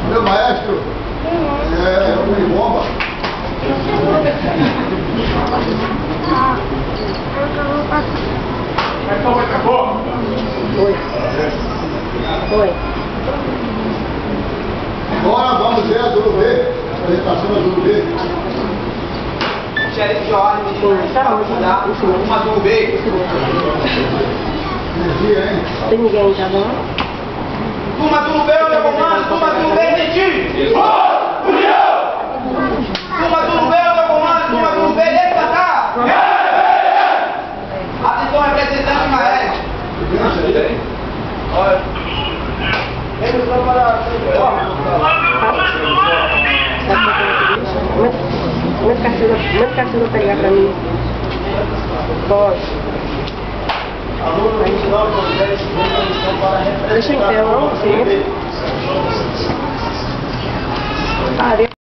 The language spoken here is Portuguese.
Meu maestro é um bomba. Acabou. Foi. Agora vamos ver a Zulu B. A apresentação da Zulu B. Xerife João me disse para mudar uma Zulu B. Energia, hein? Tem ninguém, tá bom? Turma Zulu B, onde eu comando? Turma Zulu B, senti! Turma Zulu B, onde eu comando? Turma Zulu B, levantar! Atenção, representante maestro! Olha. Eles vão para... Manda caçula pegar pra mim. Pode. Deixa em pé, não? Sim.